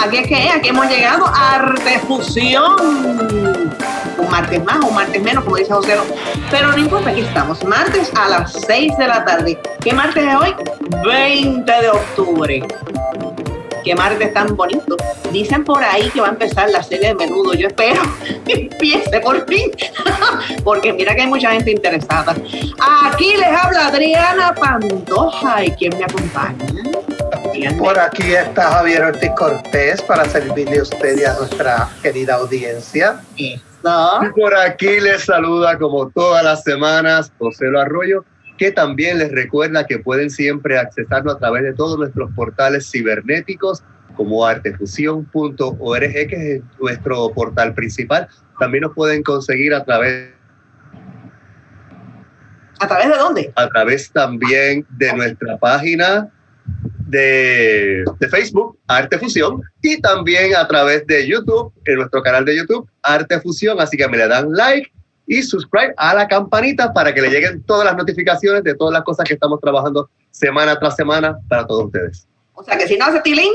Aquí es que aquí hemos llegado a Artefusión. Un martes más, un martes menos, como dice José. Pero no importa, aquí estamos. Martes a las 6 de la tarde. ¿Qué martes es hoy? 20 de octubre. Qué martes tan bonito. Dicen por ahí que va a empezar la serie de Menudo. Yo espero que empiece por fin. Porque mira que hay mucha gente interesada. Aquí les habla Adriana Pantoja. ¿Y quién me acompaña? Por aquí está Javier Ortiz Cortés para servirle a usted y a nuestra querida audiencia. Y por aquí les saluda como todas las semanas José Lo Arroyo, que también les recuerda que pueden siempre accesarnos a través de todos nuestros portales cibernéticos como artefusión.org, que es nuestro portal principal. También nos pueden conseguir ¿A través de dónde? A través también de nuestra página de Facebook, Artefusión, y también a través de YouTube, en nuestro canal de YouTube, Artefusión. Así que me le dan like y subscribe a la campanita para que le lleguen todas las notificaciones de todas las cosas que estamos trabajando semana tras semana para todos ustedes. O sea que si no hace tilín.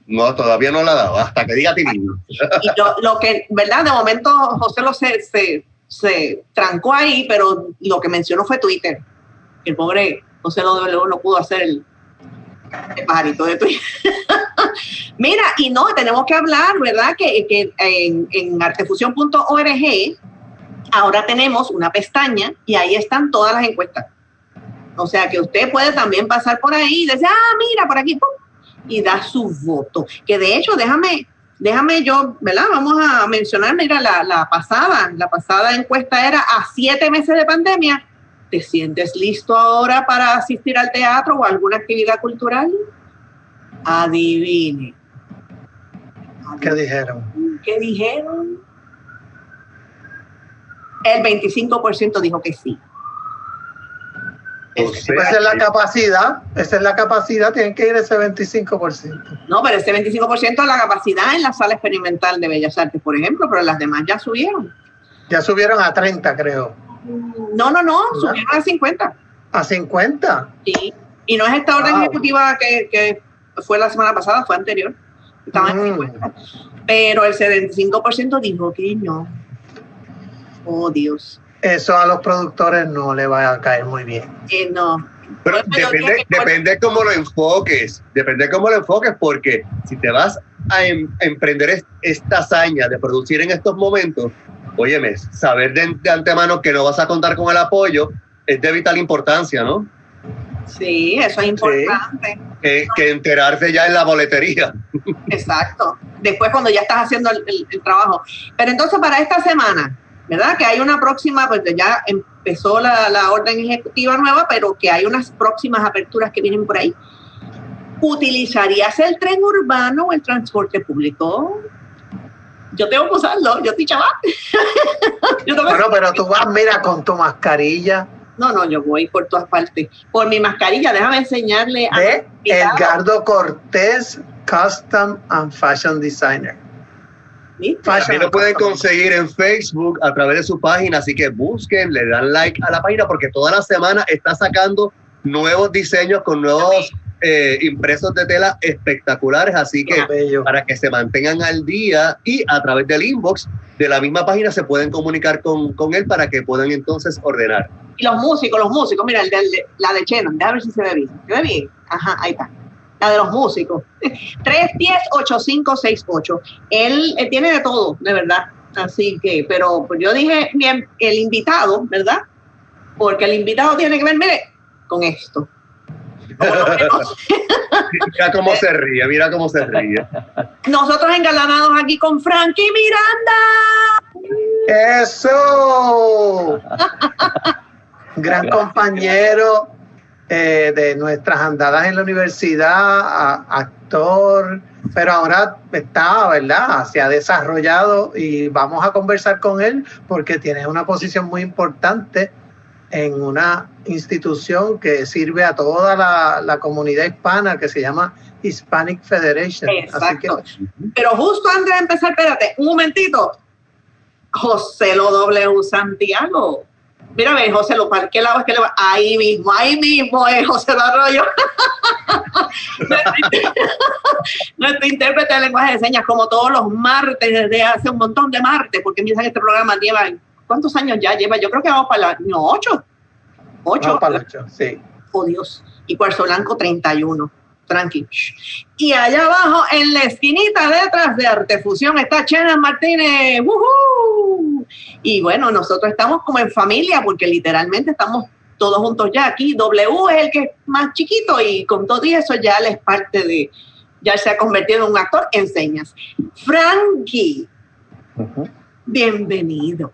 No, todavía no la he dado, hasta que diga tilín. Y lo que, ¿verdad? De momento José se trancó ahí, pero lo que mencionó fue Twitter. El pobre José Lo no pudo hacer el pajarito de Twitter. Mira, y no, tenemos que hablar, ¿verdad? Que en artefusión.org ahora tenemos una pestaña y ahí están todas las encuestas. O sea que usted puede también pasar por ahí y decir, mira, por aquí, ¡pum! Y da su voto. Que de hecho, déjame yo, ¿verdad? Vamos a mencionar, mira, la pasada encuesta era a 7 meses de pandemia. ¿Te sientes listo ahora para asistir al teatro o a alguna actividad cultural? Adivine. ¿Qué dijeron? ¿Qué dijeron? El 25% dijo que sí. Esa es la capacidad, tienen que ir ese 25%. No, pero ese 25% es la capacidad en la sala experimental de Bellas Artes, por ejemplo, pero las demás ya subieron. Ya subieron a 30, creo. No, subieron a 50. ¿A 50? Sí, y no es esta orden ejecutiva que fue la semana pasada, fue anterior. Estaban en 50. Pero el 75% dijo que no. Oh, Dios. Eso a los productores no le va a caer muy bien. No. Pero depende cómo lo enfoques. Depende cómo lo enfoques, porque si te vas a emprender esta hazaña de producir en estos momentos, óyeme, saber de antemano que no vas a contar con el apoyo es de vital importancia, ¿no? Sí, eso es importante. Sí. Que enterarse ya en la boletería. Exacto. Después cuando ya estás haciendo el trabajo. Pero entonces para esta semana, ¿verdad? Que hay una próxima, pues ya empezó la orden ejecutiva nueva, pero que hay unas próximas aperturas que vienen por ahí. ¿Utilizarías el tren urbano o el transporte público? Yo tengo que usarlo, yo estoy chaval. Bueno, pero tú vas, mira, con tu mascarilla. No, yo voy por todas partes. Por mi mascarilla, déjame enseñarle a Edgardo Cortés, Custom and Fashion Designer. También lo pueden conseguir en Facebook a través de su página, así que busquen, le dan like a la página porque toda la semana está sacando nuevos diseños con nuevos impresos de tela espectaculares, así que para que se mantengan al día y a través del inbox de la misma página se pueden comunicar con él para que puedan entonces ordenar. Y los músicos, mira, la de Chenon, déjame ver si se ve bien. ¿Se ve bien? Ajá, ahí está. La de los músicos. 310-8568. Él tiene de todo, de verdad. Así que, pero pues yo dije, bien, el invitado, ¿verdad? Porque el invitado tiene que ver, mire, con esto. Mira cómo se ríe. Nosotros engalanados aquí con Frankie Miranda. ¡Eso! Gran compañero de nuestras andadas en la universidad, actor, pero ahora está, ¿verdad? Se ha desarrollado y vamos a conversar con él porque tiene una posición muy importante en una institución que sirve a toda la comunidad hispana que se llama Hispanic Federation. Exacto. Así que, pero justo antes de empezar, espérate, un momentito. José Lo W. Santiago. Mira, ve, José, ¿para qué lado es que le va? Ahí mismo, José Arroyo. Nuestro intérprete de lenguaje de señas, como todos los martes, desde hace un montón de martes, porque empiezan este programa, ¿cuántos años ya lleva? Yo creo que vamos para el año 8. 8. Vamos para el 8, sí. Oh, Dios. Y Cuarzo Blanco 31. Tranqui. Y allá abajo, en la esquinita detrás de Artefusión, está Chena Martínez. ¡Woohoo! Y bueno, nosotros estamos como en familia, porque literalmente estamos todos juntos ya aquí. W es el que es más chiquito y con todo y eso ya él es parte de, ya se ha convertido en un actor en señas. Frankie, bienvenido.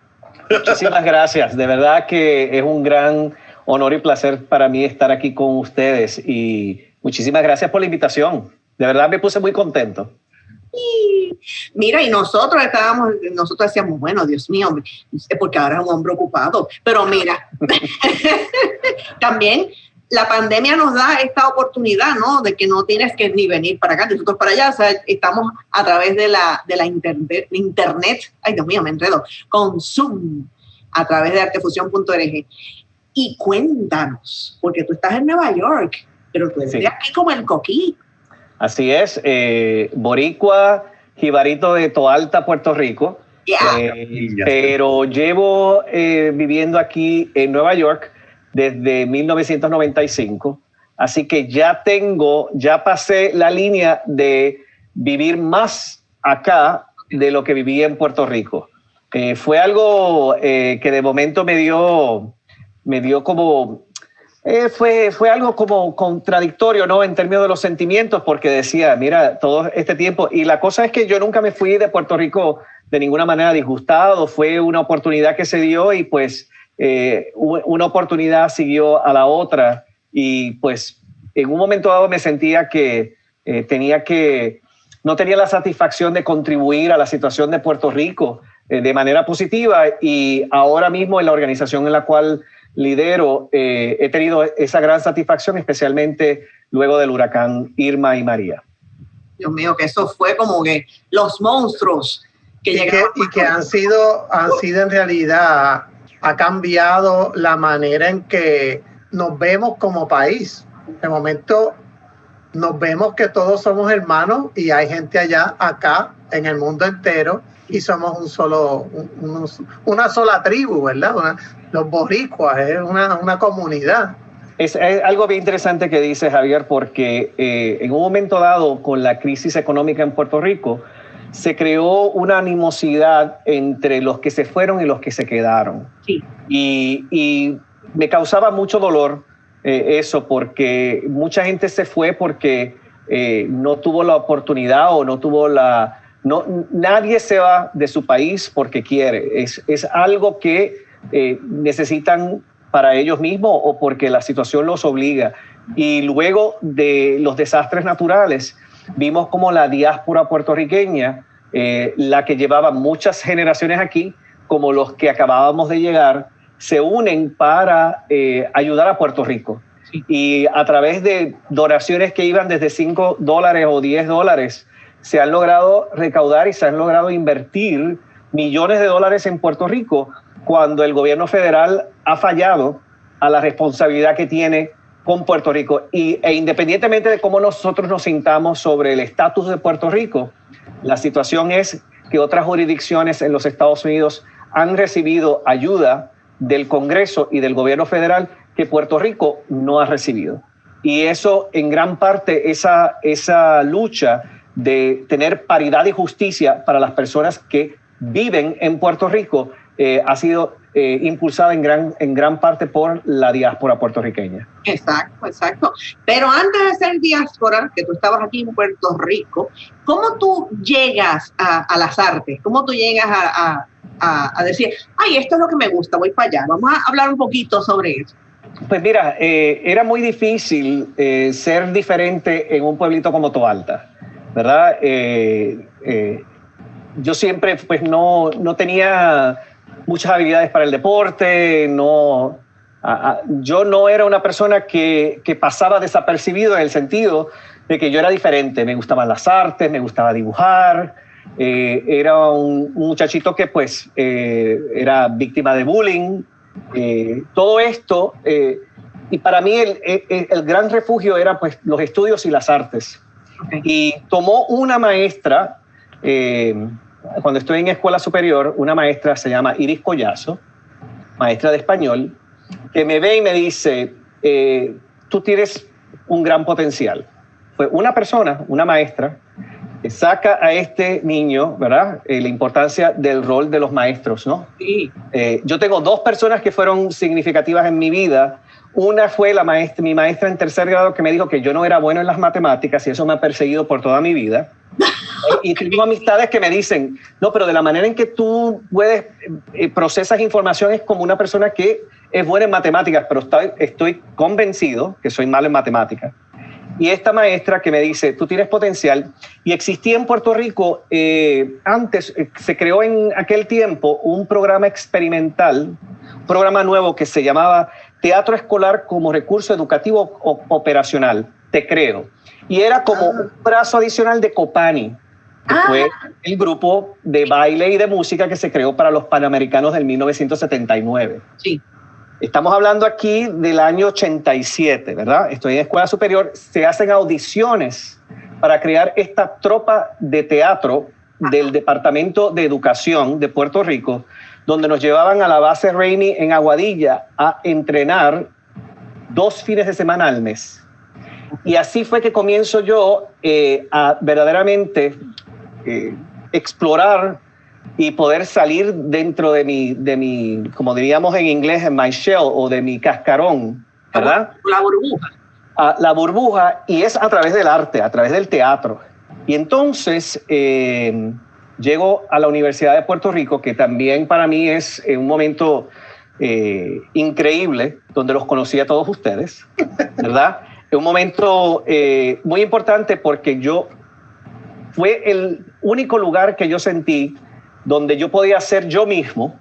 Muchísimas gracias. De verdad que es un gran honor y placer para mí estar aquí con ustedes y muchísimas gracias por la invitación. De verdad me puse muy contento. Mira, y nosotros decíamos, bueno, Dios mío, porque ahora es un hombre ocupado, pero mira, también la pandemia nos da esta oportunidad, ¿no? De que no tienes que ni venir para acá, nosotros para allá, o sea, estamos a través de la internet, ay Dios mío, me enredo, con Zoom, a través de artefusión.org. Y cuéntanos, porque tú estás en Nueva York, pero tú eres aquí como el Coquí. Así es, boricua, jibarito de Toalta, Puerto Rico, pero llevo viviendo aquí en Nueva York desde 1995, así que ya pasé la línea de vivir más acá de lo que viví en Puerto Rico. Fue algo que de momento me dio como... Fue algo como contradictorio, ¿no? En términos de los sentimientos, porque decía, mira, todo este tiempo, y la cosa es que yo nunca me fui de Puerto Rico de ninguna manera disgustado, fue una oportunidad que se dio y pues una oportunidad siguió a la otra y pues en un momento dado me sentía que no tenía la satisfacción de contribuir a la situación de Puerto Rico de manera positiva y ahora mismo en la organización en la cual lidero, he tenido esa gran satisfacción, especialmente luego del huracán Irma y María. Dios mío, que eso fue como que los monstruos que llegaron. Y que han sido en realidad, ha cambiado la manera en que nos vemos como país. De momento nos vemos que todos somos hermanos y hay gente allá, acá, en el mundo entero, y somos una sola tribu, ¿verdad? Los boricuas, es una comunidad. Es algo bien interesante que dice Javier, porque en un momento dado, con la crisis económica en Puerto Rico, se creó una animosidad entre los que se fueron y los que se quedaron. Sí. Y me causaba mucho dolor eso, porque mucha gente se fue porque no tuvo la oportunidad o no tuvo la... nadie se va de su país porque quiere. Es algo que necesitan para ellos mismos o porque la situación los obliga. Y luego de los desastres naturales, vimos como la diáspora puertorriqueña, la que llevaba muchas generaciones aquí, como los que acabábamos de llegar, se unen para ayudar a Puerto Rico. Sí. Y a través de donaciones que iban desde $5 o $10, se han logrado recaudar y se han logrado invertir millones de dólares en Puerto Rico cuando el gobierno federal ha fallado a la responsabilidad que tiene con Puerto Rico. E independientemente de cómo nosotros nos sintamos sobre el estatus de Puerto Rico, la situación es que otras jurisdicciones en los Estados Unidos han recibido ayuda del Congreso y del gobierno federal que Puerto Rico no ha recibido. Y eso, en gran parte, esa lucha de tener paridad y justicia para las personas que viven en Puerto Rico ha sido impulsada en gran parte por la diáspora puertorriqueña. Exacto. Pero antes de ser diáspora, que tú estabas aquí en Puerto Rico, ¿cómo tú llegas a las artes? ¿Cómo tú llegas a decir, ay, esto es lo que me gusta, voy para allá? Vamos a hablar un poquito sobre eso. Pues mira, era muy difícil ser diferente en un pueblito como Toalta, ¿verdad? Yo siempre pues no tenía muchas habilidades para el deporte, yo no era una persona que pasaba desapercibido en el sentido de que yo era diferente, me gustaban las artes, me gustaba dibujar, era un muchachito que pues era víctima de bullying, todo esto, y para mí el gran refugio era pues los estudios y las artes. Okay. Y tomó una maestra, cuando estoy en escuela superior, una maestra se llama Iris Collazo, maestra de español, que me ve y me dice, tú tienes un gran potencial. Fue una persona, una maestra, que saca a este niño, ¿verdad? La importancia del rol de los maestros, ¿no? Sí. Yo tengo dos personas que fueron significativas en mi vida. Una fue mi maestra en tercer grado, que me dijo que yo no era bueno en las matemáticas y eso me ha perseguido por toda mi vida. Y tengo amistades que me dicen, no, pero de la manera en que tú procesas información es como una persona que es buena en matemáticas, pero estoy convencido que soy malo en matemáticas. Y esta maestra que me dice, tú tienes potencial, y existía en Puerto Rico, antes se creó en aquel tiempo un programa experimental, un programa nuevo que se llamaba Teatro Escolar como Recurso Educativo Operacional, Te Creo. Y era como un brazo adicional de Copani, que fue el grupo de baile y de música que se creó para los Panamericanos del 1979. Sí. Estamos hablando aquí del año 87, ¿verdad? Estoy en escuela superior. Se hacen audiciones para crear esta tropa de teatro del Departamento de Educación de Puerto Rico, donde nos llevaban a la base Rainey en Aguadilla a entrenar 2 fines de semana al mes. Y así fue que comienzo yo a verdaderamente explorar y poder salir dentro de mi, como diríamos en inglés, en my shell, o de mi cascarón, ¿verdad? La burbuja. La burbuja, y es a través del arte, a través del teatro. Y entonces llego a la Universidad de Puerto Rico, que también para mí es un momento increíble, donde los conocí a todos ustedes, ¿verdad? Un momento muy importante porque fue el único lugar que yo sentí donde yo podía ser yo mismo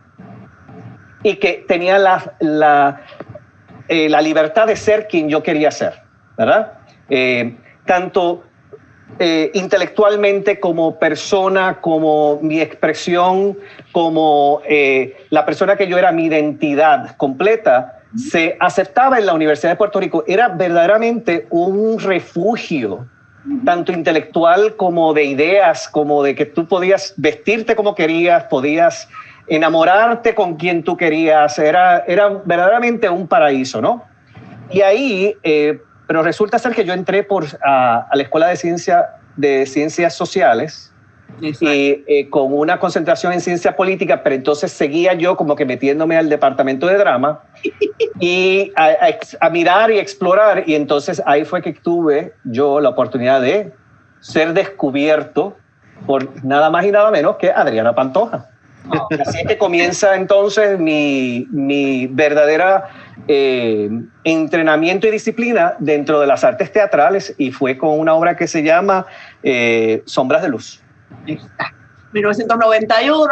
y que tenía la libertad de ser quien yo quería ser, ¿verdad? Tanto intelectualmente como persona, como mi expresión, como la persona que yo era, mi identidad completa, se aceptaba en la Universidad de Puerto Rico. Era verdaderamente un refugio, tanto intelectual como de ideas, como de que tú podías vestirte como querías, podías enamorarte con quien tú querías. Era verdaderamente un paraíso, ¿no? Y ahí, pero resulta ser que yo entré a la Escuela de Ciencias Sociales, y con una concentración en ciencia política, pero entonces seguía yo como que metiéndome al departamento de drama y a mirar y explorar, y entonces ahí fue que tuve yo la oportunidad de ser descubierto por nada más y nada menos que Adriana Pantoja. Así es que comienza entonces mi verdadera entrenamiento y disciplina dentro de las artes teatrales, y fue con una obra que se llama Sombras de Luz. 1991.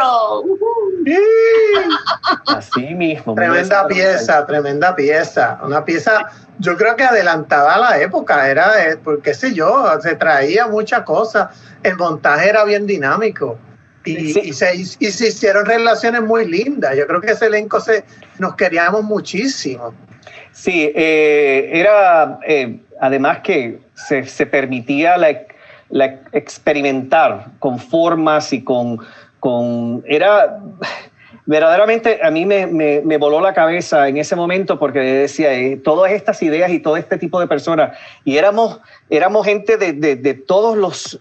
Así mismo. Tremenda pieza. Una pieza, yo creo que adelantada a la época. Era, qué sé yo, se traía muchas cosas. El montaje era bien dinámico. Y se hicieron relaciones muy lindas. Yo creo que ese elenco nos queríamos muchísimo. Sí, era además que se permitía experimentar con formas y era verdaderamente, a mí me voló la cabeza en ese momento, porque decía todas estas ideas y todo este tipo de personas, y éramos gente de todos los,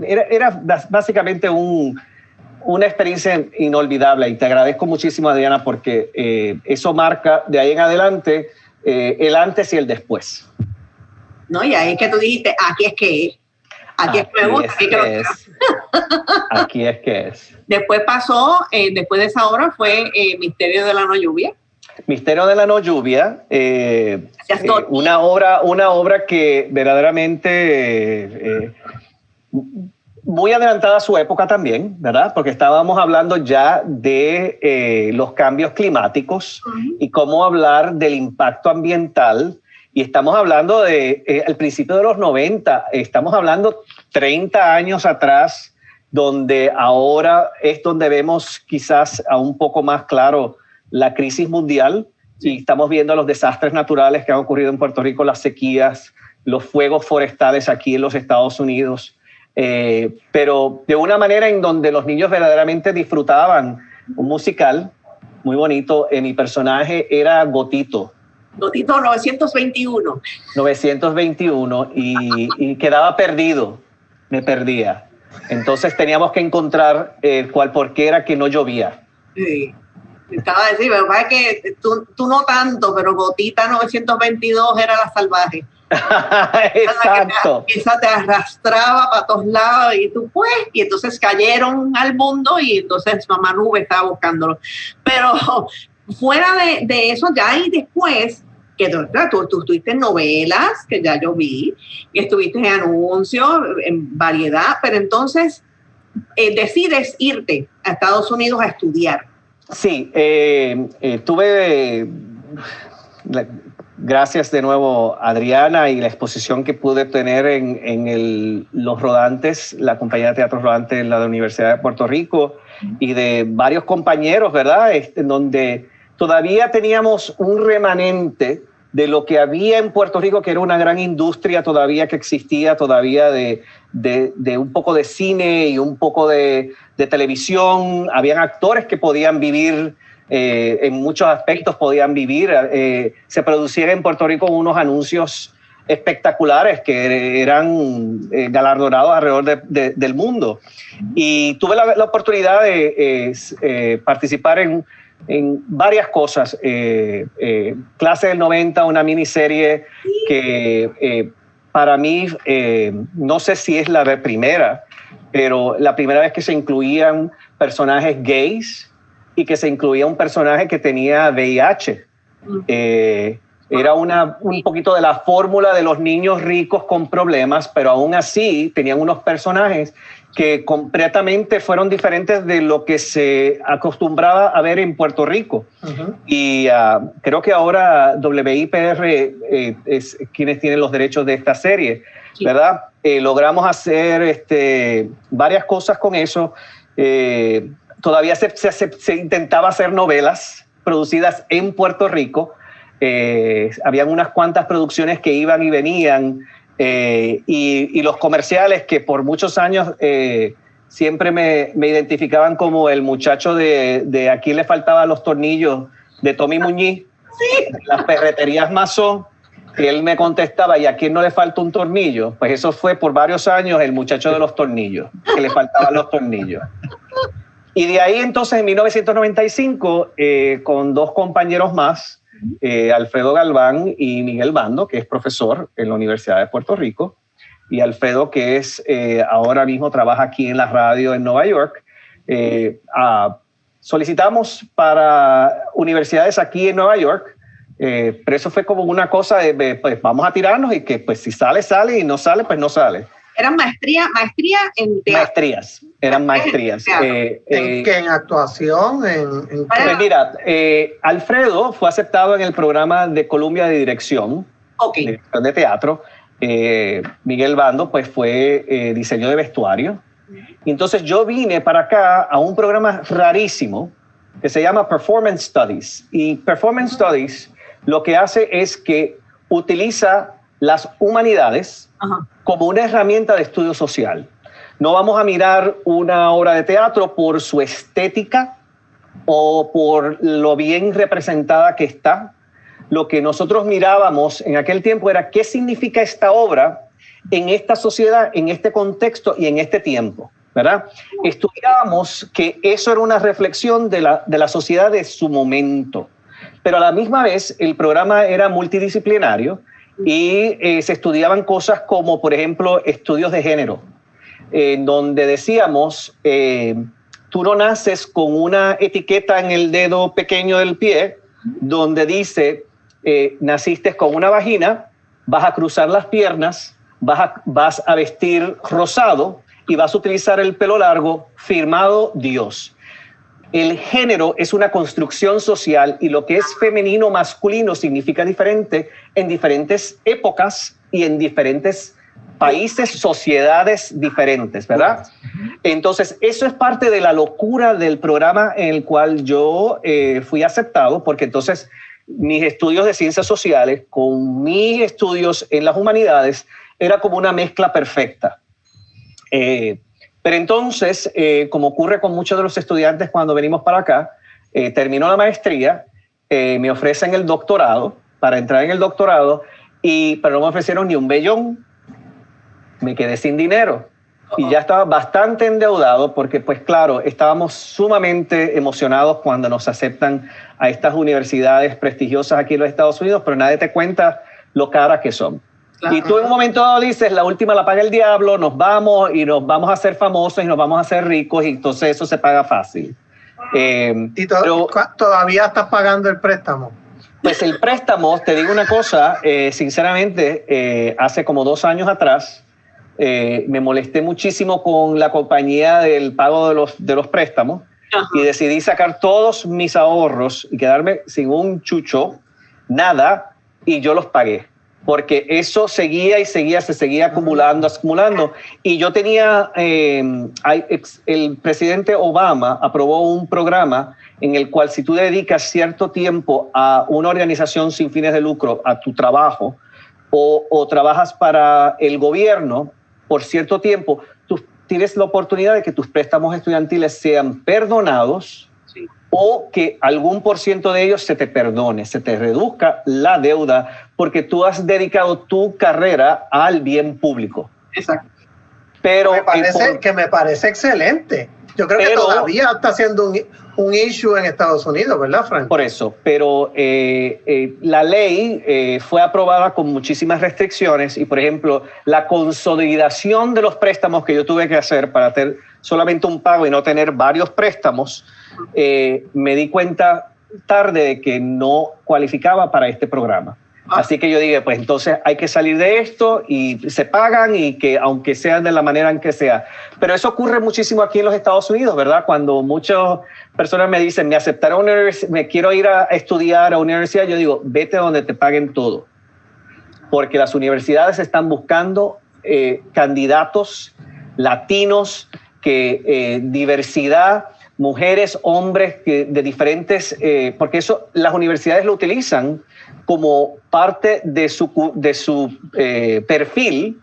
era básicamente una experiencia inolvidable, y te agradezco muchísimo, Adriana, porque eso marca de ahí en adelante el antes y el después. No, y ahí es que tú dijiste, aquí es que es. Aquí es que es. Después pasó, después de esa obra fue Misterio de la No Lluvia. Misterio de la No Lluvia, una obra que verdaderamente muy adelantada a su época también, ¿verdad? Porque estábamos hablando ya de los cambios climáticos y cómo hablar del impacto ambiental. Y estamos hablando al principio de los 90, estamos hablando 30 años atrás, donde ahora es donde vemos quizás a un poco más claro la crisis mundial y estamos viendo los desastres naturales que han ocurrido en Puerto Rico, las sequías, los fuegos forestales aquí en los Estados Unidos, pero de una manera en donde los niños verdaderamente disfrutaban un musical muy bonito. Mi personaje era Gotito. Gotito 921. 921 y quedaba perdido, me perdía. Entonces teníamos que encontrar por qué era que no llovía. Sí. Estaba a decir, me parece que tú no tanto, pero Gotita 922 era la salvaje. Exacto. Esa te arrastraba para todos lados y tú pues, y entonces cayeron al mundo y entonces Mamá Nube estaba buscándolo. Pero fuera de eso ya y después, que tú estuviste en novelas, que ya yo vi, y estuviste en anuncios, en variedad, pero entonces decides irte a Estados Unidos a estudiar. Sí, tuve... Gracias de nuevo, Adriana, y la exposición que pude tener en Los Rodantes, la compañía de teatro Rodante de la Universidad de Puerto Rico, y de varios compañeros, ¿verdad? En donde todavía teníamos un remanente de lo que había en Puerto Rico, que era una gran industria todavía que existía, todavía de un poco de cine y un poco de televisión. Habían actores que podían vivir en muchos aspectos podían vivir. Se producían en Puerto Rico unos anuncios espectaculares que eran galardonados alrededor del mundo. Y tuve la oportunidad de participar en varias cosas. Clase del 90, una miniserie que para mí, no sé si es la primera, pero la primera vez que se incluían personajes gays y que se incluía un personaje que tenía VIH. Era un poquito de la fórmula de los niños ricos con problemas, pero aún así tenían unos personajes que completamente fueron diferentes de lo que se acostumbraba a ver en Puerto Rico. Uh-huh. Y creo que ahora WIPR es quienes tienen los derechos de esta serie, sí. ¿Verdad? Logramos hacer varias cosas con eso. Todavía se intentaba hacer novelas producidas en Puerto Rico. Habían unas cuantas producciones que iban y venían, y los comerciales que por muchos años siempre me identificaban como el muchacho de ¿a quién le faltaban los tornillos? De Tommy Muñiz, sí. Las ferreterías Mazón, que él me contestaba, ¿y a quién no le falta un tornillo? Pues eso fue por varios años el muchacho de los tornillos, que le faltaban los tornillos. Y de ahí entonces en 1995, con dos compañeros más, Alfredo Galván y Miguel Bando, que es profesor en la Universidad de Puerto Rico, y Alfredo, que es ahora mismo trabaja aquí en la radio en Nueva York, solicitamos para universidades aquí en Nueva York, pero eso fue como una cosa de pues vamos a tirarnos y que pues si sale, sale, y no sale, pues no sale. ¿Eran maestría en teatro? Eran maestrías. ¿En actuación? Pues mira, Alfredo fue aceptado en el programa de Columbia de Dirección, okay. Dirección de teatro. Miguel Bando pues fue diseño de vestuario. Y entonces yo vine para acá a un programa rarísimo que se llama Performance Studies. Y Performance Studies lo que hace es que utiliza las humanidades como una herramienta de estudio social. No vamos a mirar una obra de teatro por su estética o por lo bien representada que está. Lo que nosotros mirábamos en aquel tiempo era qué significa esta obra en esta sociedad, en este contexto y en este tiempo, ¿verdad? Estudiábamos que eso era una reflexión de la sociedad de su momento, pero a la misma vez el programa era multidisciplinario y se estudiaban cosas como, por ejemplo, estudios de género, donde decíamos, tú no naces con una etiqueta en el dedo pequeño del pie, donde dice, naciste con una vagina, vas a cruzar las piernas, vas a vestir rosado y vas a utilizar el pelo largo, firmado Dios. El género es una construcción social y lo que es femenino o masculino significa diferente en diferentes épocas y en diferentes países, sociedades diferentes, ¿verdad? Entonces, eso es parte de la locura del programa en el cual yo fui aceptado, porque entonces mis estudios de ciencias sociales con mis estudios en las humanidades era como una mezcla perfecta. Pero entonces, como ocurre con muchos de los estudiantes cuando venimos para acá, terminó la maestría, me ofrecen el doctorado, para entrar en el doctorado, pero no me ofrecieron ni un bellón. Me quedé sin dinero y ya estaba bastante endeudado porque, pues claro, estábamos sumamente emocionados cuando nos aceptan a estas universidades prestigiosas aquí en los Estados Unidos, pero nadie te cuenta lo caras que son. Claro. Y tú en un momento dado dices, la última la paga el diablo, nos vamos a hacer famosos y nos vamos a hacer ricos y entonces eso se paga fácil. ¿Y todavía estás pagando el préstamo? Pues el préstamo, te digo una cosa, sinceramente, hace como 2 años atrás, me molesté muchísimo con la compañía del pago de los préstamos. Ajá. Y decidí sacar todos mis ahorros y quedarme sin un chucho, nada, y yo los pagué. Porque eso se seguía acumulando. Y yo tenía, el presidente Obama aprobó un programa en el cual si tú dedicas cierto tiempo a una organización sin fines de lucro, a tu trabajo, o trabajas para el gobierno por cierto tiempo, tú tienes la oportunidad de que tus préstamos estudiantiles sean perdonados, sí, o que algún % de ellos se te perdone, se te reduzca la deuda, porque tú has dedicado tu carrera al bien público. Exacto. Pero me parece excelente. Yo creo que todavía está siendo un issue en Estados Unidos, ¿verdad, Frank? Por eso, pero la ley fue aprobada con muchísimas restricciones y, por ejemplo, la consolidación de los préstamos que yo tuve que hacer para hacer solamente un pago y no tener varios préstamos, me di cuenta tarde de que no cualificaba para este programa. Así que yo dije, pues entonces hay que salir de esto y se pagan y que aunque sea de la manera en que sea. Pero eso ocurre muchísimo aquí en los Estados Unidos, ¿verdad? Cuando muchas personas me dicen, me aceptaron me quiero ir a estudiar a una universidad, yo digo, vete donde te paguen todo. Porque las universidades están buscando candidatos latinos, diversidad, mujeres, hombres de diferentes, porque eso las universidades lo utilizan como parte de su perfil.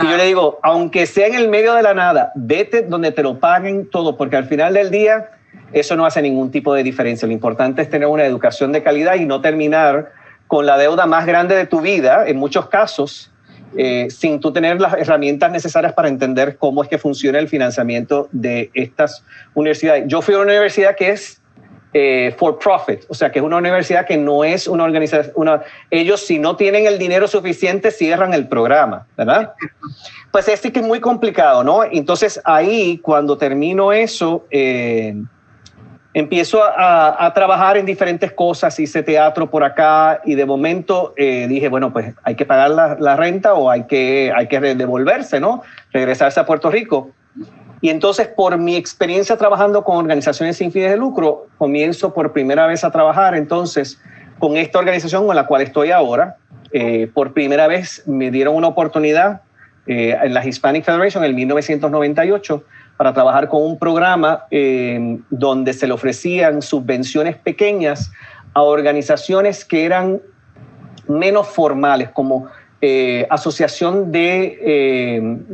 Y yo le digo, aunque sea en el medio de la nada, vete donde te lo paguen todo, porque al final del día eso no hace ningún tipo de diferencia. Lo importante es tener una educación de calidad y no terminar con la deuda más grande de tu vida, en muchos casos, sin tú tener las herramientas necesarias para entender cómo es que funciona el financiamiento de estas universidades. Yo fui a una universidad que es for profit, o sea que es una universidad que no es una organización, ellos si no tienen el dinero suficiente cierran el programa, ¿verdad? Pues es que es muy complicado, ¿no? Entonces ahí cuando termino eso, empiezo a trabajar en diferentes cosas, hice teatro por acá y de momento dije, bueno, pues hay que pagar la renta o hay que devolverse, ¿no? Regresarse a Puerto Rico. Y entonces, por mi experiencia trabajando con organizaciones sin fines de lucro, comienzo por primera vez a trabajar entonces con esta organización con la cual estoy ahora. Por primera vez me dieron una oportunidad en la Hispanic Federation en 1998 para trabajar con un programa donde se le ofrecían subvenciones pequeñas a organizaciones que eran menos formales, como asociación de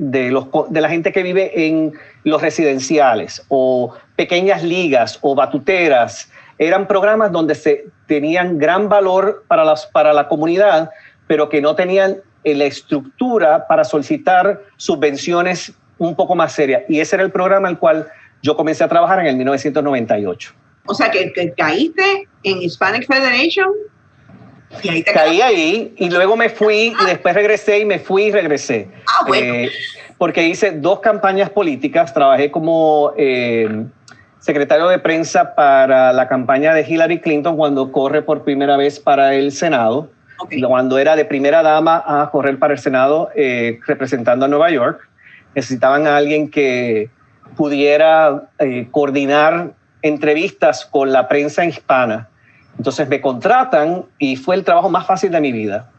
la gente que vive en los residenciales o pequeñas ligas o batuteras. Eran programas donde se tenían gran valor para la comunidad, pero que no tenían la estructura para solicitar subvenciones un poco más serias. Y ese era el programa al cual yo comencé a trabajar en el 1998. O sea, que caíste en Hispanic Federation. Y ahí caí ahí y luego me fui y después regresé y me fui y regresé. Bueno. Porque hice 2 campañas políticas, trabajé como secretario de prensa para la campaña de Hillary Clinton cuando corre por primera vez para el Senado, cuando era de primera dama a correr para el Senado representando a Nueva York. Necesitaban a alguien que pudiera coordinar entrevistas con la prensa hispana. Entonces me contratan y fue el trabajo más fácil de mi vida.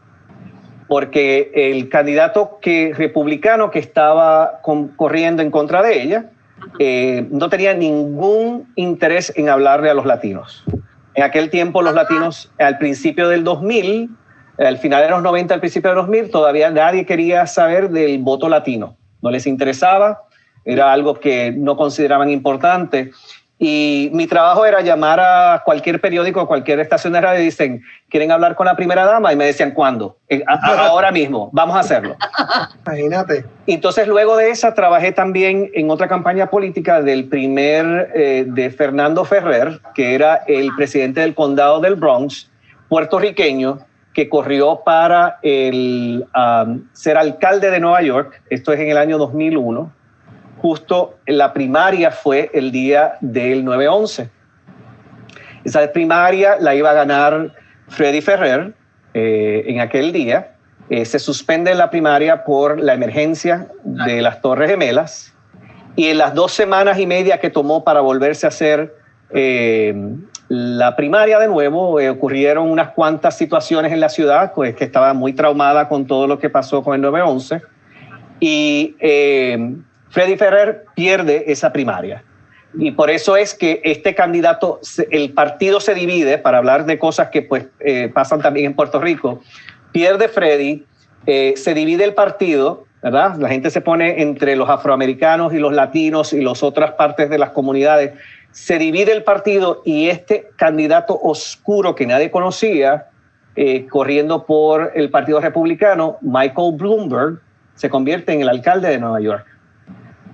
porque el candidato republicano que estaba corriendo en contra de ella no tenía ningún interés en hablarle a los latinos. En aquel tiempo los latinos, al principio del 2000, al final de los 90, al principio del 2000, todavía nadie quería saber del voto latino. No les interesaba, era algo que no consideraban importante. Y mi trabajo era llamar a cualquier periódico, a cualquier estación de radio y dicen, ¿quieren hablar con la primera dama? Y me decían, ¿cuándo? Ahora mismo, vamos a hacerlo. Imagínate. Entonces, luego de esa, trabajé también en otra campaña política de Fernando Ferrer, que era el presidente del condado del Bronx, puertorriqueño, que corrió para ser alcalde de Nueva York. Esto es en el año 2001. Justo la primaria fue el día del 9/11. Esa primaria la iba a ganar Freddy Ferrer en aquel día. Se suspende la primaria por la emergencia de las Torres Gemelas, y en las 2 semanas y media que tomó para volverse a hacer la primaria de nuevo, ocurrieron unas cuantas situaciones en la ciudad, pues, que estaba muy traumada con todo lo que pasó con el 9/11, y Freddy Ferrer pierde esa primaria. Y por eso es que este candidato, el partido se divide, para hablar de cosas que pues, pasan también en Puerto Rico. Pierde Freddy, se divide el partido, ¿verdad? La gente se pone entre los afroamericanos y los latinos y las otras partes de las comunidades. Se divide el partido y este candidato oscuro que nadie conocía, corriendo por el Partido Republicano, Michael Bloomberg, se convierte en el alcalde de Nueva York.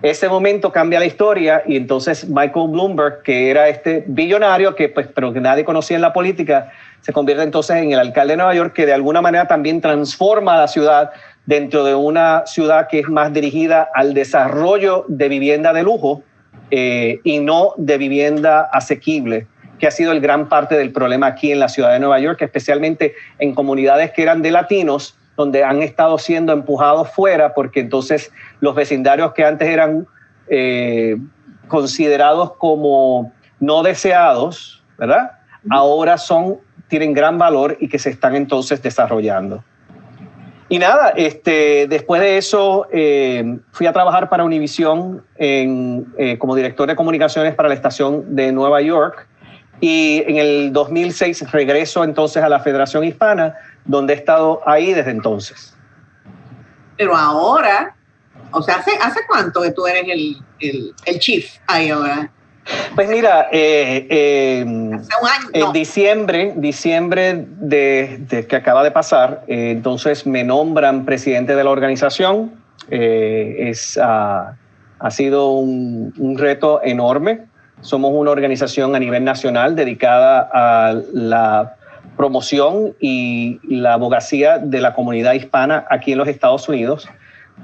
Ese momento cambia la historia y entonces Michael Bloomberg, que era este billonario, pero que nadie conocía en la política, se convierte entonces en el alcalde de Nueva York, que de alguna manera también transforma a la ciudad dentro de una ciudad que es más dirigida al desarrollo de vivienda de lujo y no de vivienda asequible, que ha sido el gran parte del problema aquí en la ciudad de Nueva York, especialmente en comunidades que eran de latinos, donde han estado siendo empujados fuera, porque entonces los vecindarios que antes eran considerados como no deseados, ¿verdad? Ahora tienen gran valor y que se están entonces desarrollando. Y nada, después de eso fui a trabajar para Univision como director de comunicaciones para la estación de Nueva York, y en el 2006 regreso entonces a la Federación Hispana, donde he estado ahí desde entonces. Pero ahora, o sea, ¿hace cuánto que tú eres el chief ahí ahora? Pues mira, hace un año, en diciembre de que acaba de pasar, entonces me nombran presidente de la organización. Ha sido un reto enorme. Somos una organización a nivel nacional dedicada a la promoción y la abogacía de la comunidad hispana aquí en los Estados Unidos.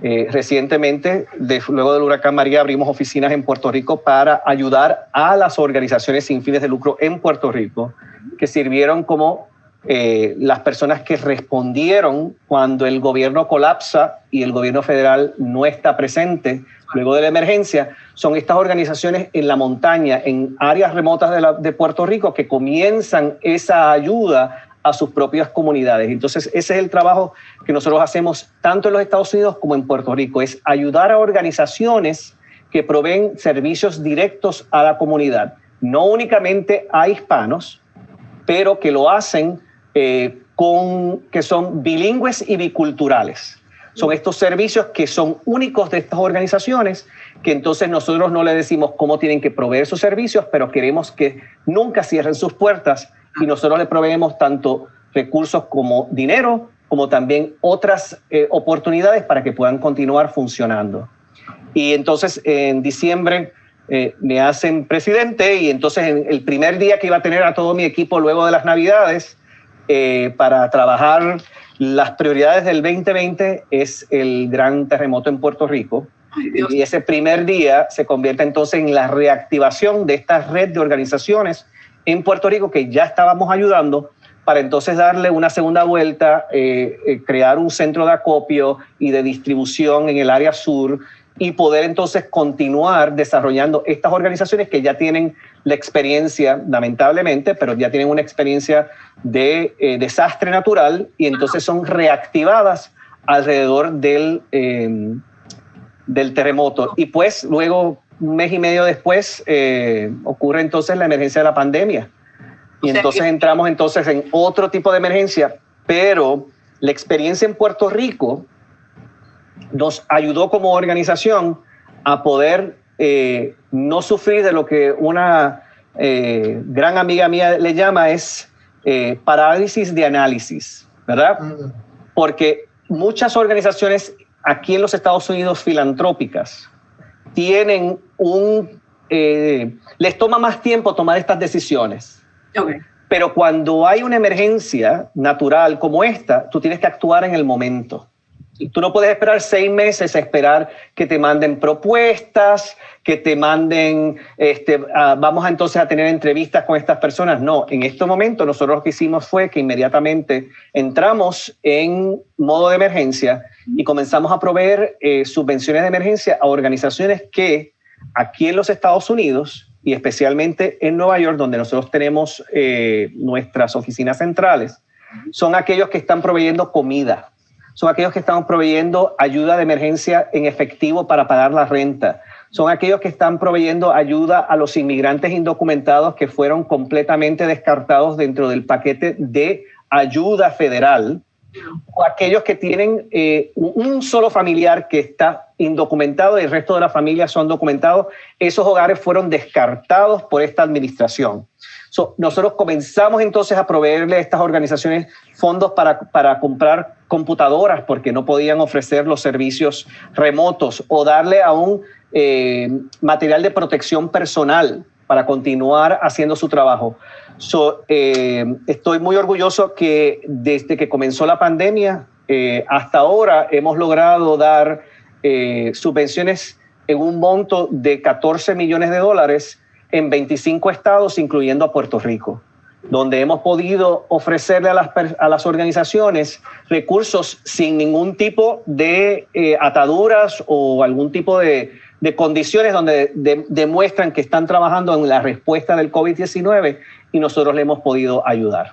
Recientemente, luego del huracán María, abrimos oficinas en Puerto Rico para ayudar a las organizaciones sin fines de lucro en Puerto Rico, que sirvieron como las personas que respondieron cuando el gobierno colapsa y el gobierno federal no está presente luego de la emergencia. Son estas organizaciones en la montaña, en áreas remotas de Puerto Rico, que comienzan esa ayuda a sus propias comunidades. Entonces, ese es el trabajo que nosotros hacemos tanto en los Estados Unidos como en Puerto Rico, es ayudar a organizaciones que proveen servicios directos a la comunidad, no únicamente a hispanos, pero que lo hacen que son bilingües y biculturales. Son estos servicios que son únicos de estas organizaciones, que entonces nosotros no le decimos cómo tienen que proveer sus servicios, pero queremos que nunca cierren sus puertas, y nosotros le proveemos tanto recursos como dinero, como también otras oportunidades para que puedan continuar funcionando. Y entonces en diciembre me hacen presidente, y entonces en el primer día que iba a tener a todo mi equipo luego de las Navidades para trabajar las prioridades del 2020 es el gran terremoto en Puerto Rico. Y ese primer día se convierte entonces en la reactivación de esta red de organizaciones en Puerto Rico que ya estábamos ayudando, para entonces darle una segunda vuelta, crear un centro de acopio y de distribución en el área sur, y poder entonces continuar desarrollando estas organizaciones que ya tienen la experiencia, lamentablemente, pero ya tienen una experiencia de desastre natural y entonces son reactivadas alrededor del terremoto. Y pues luego, un mes y medio después, ocurre entonces la emergencia de la pandemia. Y entonces entramos entonces en otro tipo de emergencia, pero la experiencia en Puerto Rico nos ayudó como organización a poder no sufrir de lo que una gran amiga mía le llama es parálisis de análisis, ¿verdad? Porque muchas organizaciones aquí en los Estados Unidos filantrópicas tienen les toma más tiempo tomar estas decisiones. Okay. Pero cuando hay una emergencia natural como esta, tú tienes que actuar en el momento. Tú no puedes esperar 6 meses a esperar que te manden propuestas, que te manden, vamos entonces a tener entrevistas con estas personas. No, en este momento nosotros lo que hicimos fue que inmediatamente entramos en modo de emergencia y comenzamos a proveer subvenciones de emergencia a organizaciones que aquí en los Estados Unidos y especialmente en Nueva York, donde nosotros tenemos nuestras oficinas centrales, son aquellos que están proveyendo comida, son aquellos que están proveyendo ayuda de emergencia en efectivo para pagar la renta, son aquellos que están proveyendo ayuda a los inmigrantes indocumentados que fueron completamente descartados dentro del paquete de ayuda federal, o aquellos que tienen un solo familiar que está indocumentado y el resto de la familia son documentados. Esos hogares fueron descartados por esta administración. Nosotros comenzamos entonces a proveerle a estas organizaciones fondos para comprar computadoras porque no podían ofrecer los servicios remotos o darle a un material de protección personal para continuar haciendo su trabajo. Estoy muy orgulloso que desde que comenzó la pandemia hasta ahora hemos logrado dar subvenciones en un monto de $14 millones en 25 estados, incluyendo a Puerto Rico, donde hemos podido ofrecerle a las organizaciones recursos sin ningún tipo de ataduras o algún tipo de condiciones donde demuestran que están trabajando en la respuesta del COVID-19 y nosotros le hemos podido ayudar.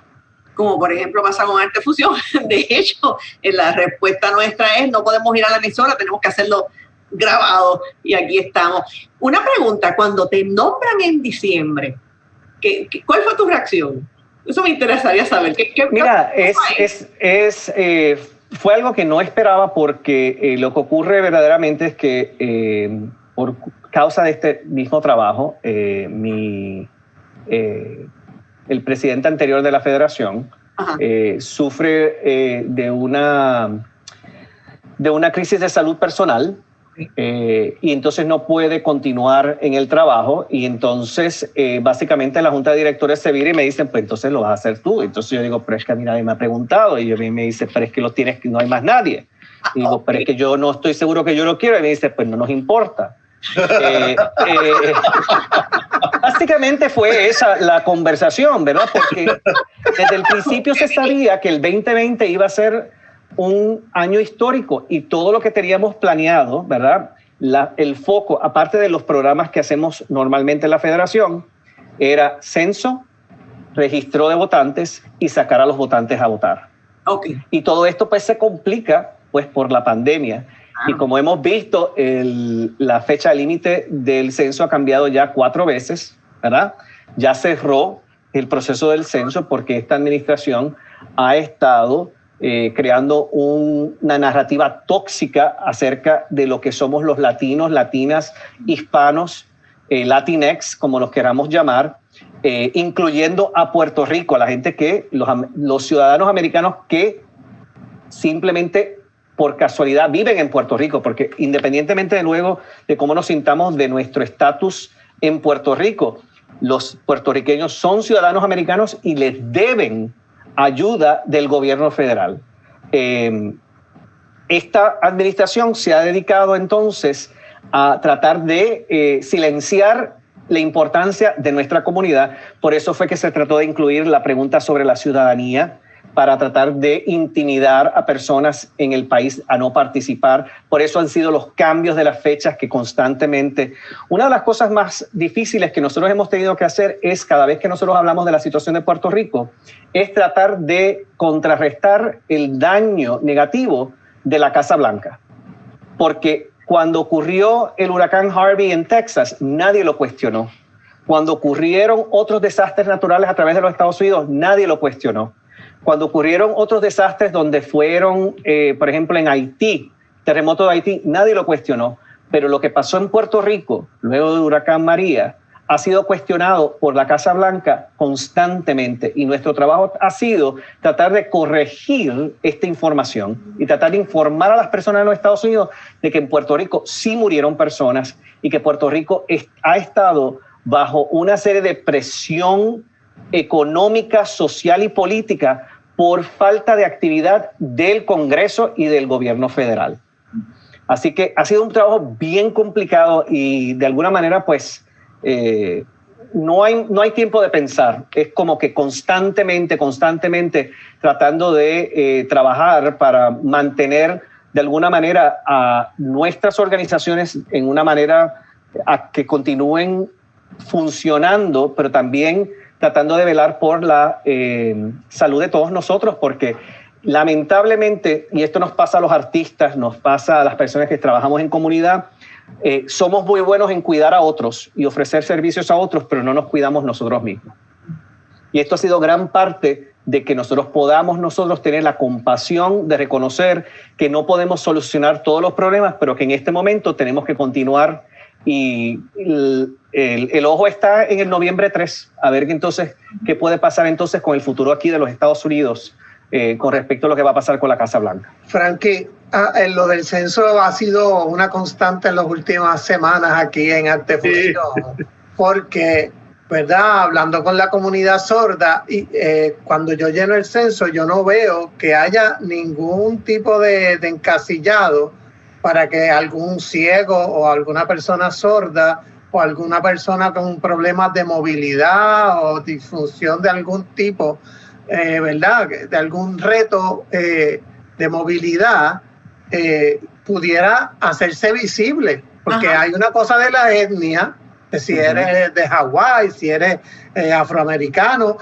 Como por ejemplo pasa con Arte Fusión. De hecho, la respuesta nuestra es no podemos ir a la emisora, tenemos que hacerlo grabado y aquí estamos. Una pregunta, cuando te nombran en diciembre, ¿cuál fue tu reacción? Eso me interesaría saber. Mira, fue algo que no esperaba porque lo que ocurre verdaderamente es que por causa de este mismo trabajo, el presidente anterior de la federación sufre de una crisis de salud personal y entonces no puede continuar en el trabajo y entonces básicamente la junta de directores se vira y me dicen, pues entonces lo vas a hacer tú. Entonces yo digo, pero es que a mí nadie me ha preguntado y a mí me dice, pero es que lo tienes, no hay más nadie. Y digo, pero es que yo no estoy seguro que yo lo quiero y me dice, pues no nos importa. Básicamente fue esa la conversación, ¿verdad? Porque desde el principio se sabía que el 2020 iba a ser un año histórico y todo lo que teníamos planeado, ¿verdad? El foco, aparte de los programas que hacemos normalmente en la federación, era censo, registro de votantes y sacar a los votantes a votar. Okay. Y todo esto pues se complica pues por la pandemia. Y como hemos visto, la fecha límite del censo ha cambiado ya 4 veces, ¿verdad? Ya cerró el proceso del censo porque esta administración ha estado creando una narrativa tóxica acerca de lo que somos los latinos, latinas, hispanos, Latinx, como los queramos llamar, incluyendo a Puerto Rico, a la gente que, los ciudadanos americanos que simplemente por casualidad viven en Puerto Rico, porque independientemente de luego de cómo nos sintamos de nuestro estatus en Puerto Rico, los puertorriqueños son ciudadanos americanos y les deben ayuda del gobierno federal. Esta administración se ha dedicado entonces a tratar de silenciar la importancia de nuestra comunidad. Por eso fue que se trató de incluir la pregunta sobre la ciudadanía para tratar de intimidar a personas en el país a no participar. Por eso han sido los cambios de las fechas que constantemente... Una de las cosas más difíciles que nosotros hemos tenido que hacer es, cada vez que nosotros hablamos de la situación de Puerto Rico, es tratar de contrarrestar el daño negativo de la Casa Blanca. Porque cuando ocurrió el huracán Harvey en Texas, nadie lo cuestionó. Cuando ocurrieron otros desastres naturales a través de los Estados Unidos, nadie lo cuestionó. Cuando ocurrieron otros desastres donde fueron, por ejemplo, en Haití, terremoto de Haití, nadie lo cuestionó. Pero lo que pasó en Puerto Rico, luego del huracán María, ha sido cuestionado por la Casa Blanca constantemente. Y nuestro trabajo ha sido tratar de corregir esta información y tratar de informar a las personas de los Estados Unidos de que en Puerto Rico sí murieron personas y que Puerto Rico ha estado bajo una serie de presión económica, social y política por falta de actividad del Congreso y del gobierno federal. Así que ha sido un trabajo bien complicado y de alguna manera pues no hay tiempo de pensar. Es como que constantemente tratando de trabajar para mantener de alguna manera a nuestras organizaciones en una manera a que continúen funcionando, pero también tratando de velar por la salud de todos nosotros, porque lamentablemente, y esto nos pasa a los artistas, nos pasa a las personas que trabajamos en comunidad, somos muy buenos en cuidar a otros y ofrecer servicios a otros, pero no nos cuidamos nosotros mismos. Y esto ha sido gran parte de que nosotros podamos tener la compasión de reconocer que no podemos solucionar todos los problemas, pero que en este momento tenemos que continuar. Y el ojo está en el noviembre 3, a ver entonces qué puede pasar entonces con el futuro aquí de los Estados Unidos con respecto a lo que va a pasar con la Casa Blanca. Frankie, lo del censo ha sido una constante en las últimas semanas aquí en Artefusión, sí. Porque, ¿verdad? Hablando con la comunidad sorda, y cuando yo lleno el censo, yo no veo que haya ningún tipo de encasillado para que algún ciego o alguna persona sorda o alguna persona con problemas de movilidad o disfunción de algún tipo, ¿verdad? De algún reto de movilidad, pudiera hacerse visible. Porque hay una cosa de la etnia, que si eres de Hawái, si eres afroamericano,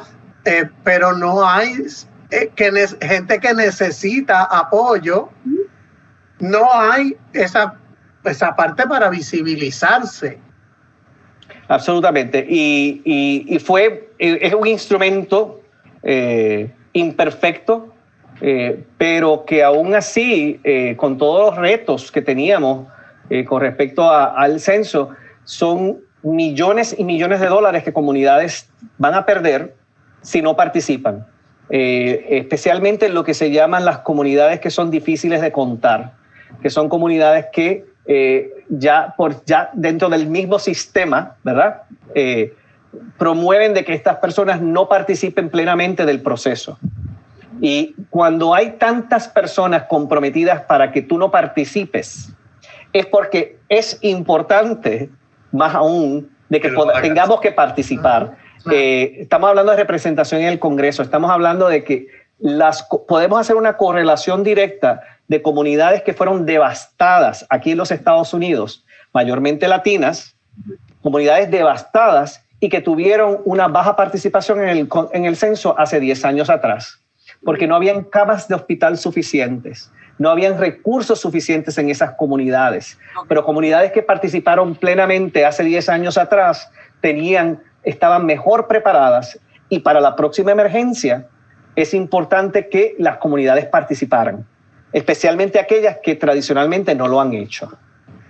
pero no hay gente que necesita apoyo. No hay esa parte para visibilizarse. Absolutamente. Y es un instrumento imperfecto, pero que aún así, con todos los retos que teníamos con respecto al censo, son millones y millones de dólares que comunidades van a perder si no participan. Especialmente en lo que se llaman las comunidades que son difíciles de contar, que son comunidades que ya dentro del mismo sistema, ¿verdad? Promueven de que estas personas no participen plenamente del proceso. Y cuando hay tantas personas comprometidas para que tú no participes, es porque es importante, más aún, de que tengamos que participar. Estamos hablando de representación en el Congreso, estamos hablando de que podemos hacer una correlación directa de comunidades que fueron devastadas aquí en los Estados Unidos, mayormente latinas, comunidades devastadas y que tuvieron una baja participación en el censo hace 10 años atrás, porque no habían camas de hospital suficientes, no habían recursos suficientes en esas comunidades, pero comunidades que participaron plenamente hace 10 años atrás estaban mejor preparadas, y para la próxima emergencia es importante que las comunidades participaran, especialmente aquellas que tradicionalmente no lo han hecho.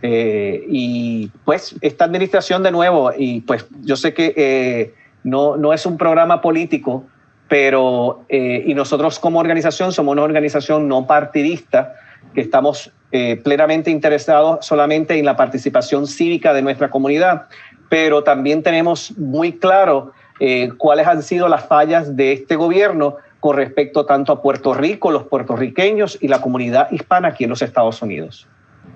Y pues esta administración de nuevo, y pues yo sé que no es un programa político, pero y nosotros como organización somos una organización no partidista que estamos plenamente interesados solamente en la participación cívica de nuestra comunidad, pero también tenemos muy claro cuáles han sido las fallas de este gobierno con respecto tanto a Puerto Rico, los puertorriqueños y la comunidad hispana aquí en los Estados Unidos.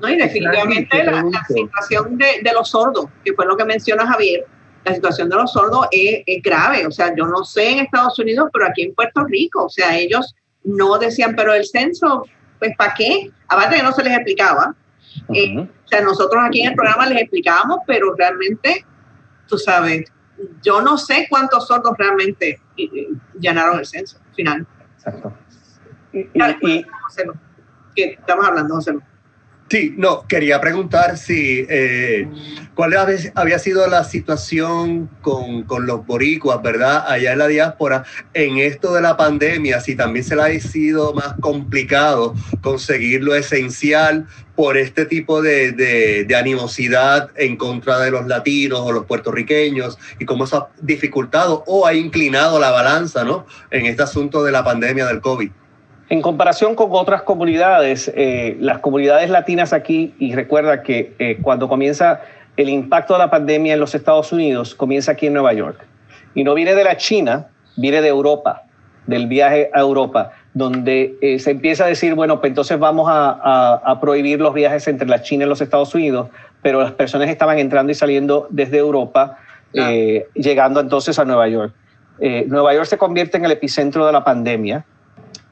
No, y definitivamente la situación de los sordos, que fue lo que menciona Javier, la situación de los sordos es grave. O sea, yo no sé en Estados Unidos, pero aquí en Puerto Rico, o sea, ellos no decían, pero el censo, pues, ¿para qué? Aparte que no se les explicaba. O sea, nosotros aquí en el programa les explicábamos, pero realmente, tú sabes, yo no sé cuántos sordos realmente llenaron el censo final. Exacto. ¿Qué estamos hablando, José? Sí, no, quería preguntar si cuál había sido la situación con los boricuas, ¿verdad? Allá en la diáspora, en esto de la pandemia, si también se le ha sido más complicado conseguir lo esencial por este tipo de animosidad en contra de los latinos o los puertorriqueños, y cómo eso ha dificultado o ha inclinado la balanza, ¿no?, en este asunto de la pandemia del COVID. En comparación con otras comunidades, las comunidades latinas aquí, y recuerda que cuando comienza el impacto de la pandemia en los Estados Unidos, comienza aquí en Nueva York. Y no viene de la China, viene de Europa, del viaje a Europa, donde se empieza a decir, bueno, pues entonces vamos a prohibir los viajes entre la China y los Estados Unidos, pero las personas estaban entrando y saliendo desde Europa, llegando entonces a Nueva York. Nueva York se convierte en el epicentro de la pandemia.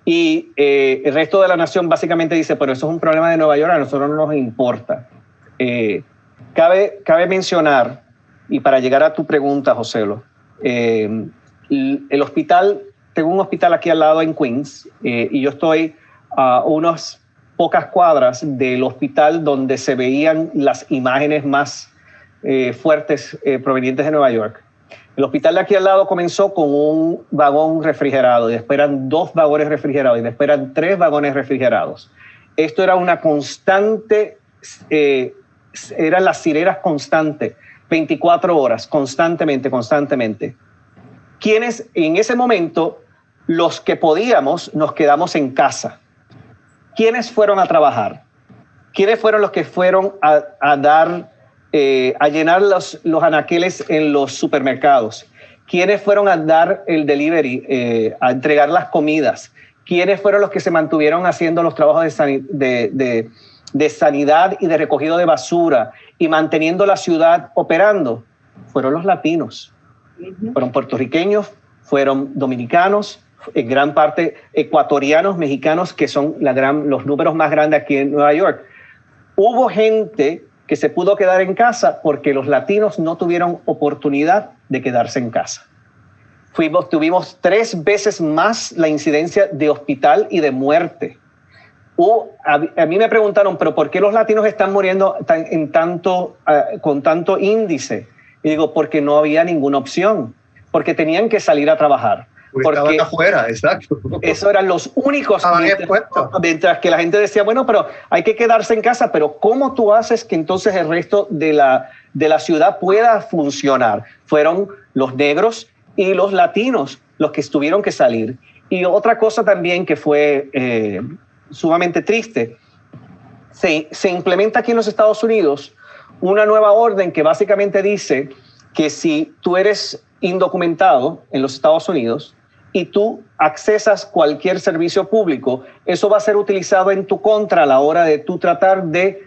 Y el resto de la nación básicamente dice, pero eso es un problema de Nueva York, a nosotros no nos importa. Cabe mencionar, y para llegar a tu pregunta, Joselo, el hospital, tengo un hospital aquí al lado en Queens, y yo estoy a unas pocas cuadras del hospital donde se veían las imágenes más fuertes provenientes de Nueva York. El hospital de aquí al lado comenzó con un vagón refrigerado, y después eran 2 vagones refrigerados, y después eran 3 vagones refrigerados. Esto era una constante, eran las sirenas constantes, 24 horas, constantemente. Quienes en ese momento, los que podíamos, nos quedamos en casa. ¿Quiénes fueron a trabajar? ¿Quiénes fueron los que fueron a dar... a llenar los anaqueles en los supermercados? ¿Quiénes fueron a dar el delivery, a entregar las comidas? ¿Quiénes fueron los que se mantuvieron haciendo los trabajos de sanidad y de recogido de basura y manteniendo la ciudad operando? Fueron los latinos. Fueron puertorriqueños, fueron dominicanos, en gran parte ecuatorianos, mexicanos, que son los números más grandes aquí en Nueva York. Hubo gente que se pudo quedar en casa porque los latinos no tuvieron oportunidad de quedarse en casa. Tuvimos 3 veces más la incidencia de hospital y de muerte. A mí me preguntaron, ¿pero por qué los latinos están muriendo con tanto índice? Y digo, porque no había ninguna opción, porque tenían que salir a trabajar. Porque estaban afuera, exacto. Eso eran los únicos. Mientras que la gente decía, bueno, pero hay que quedarse en casa, pero ¿cómo tú haces que entonces el resto de la ciudad pueda funcionar? Fueron los negros y los latinos los que tuvieron que salir. Y otra cosa también que fue sumamente triste, se implementa aquí en los Estados Unidos una nueva orden que básicamente dice que si tú eres indocumentado en los Estados Unidos y tú accesas cualquier servicio público, eso va a ser utilizado en tu contra a la hora de tú tratar de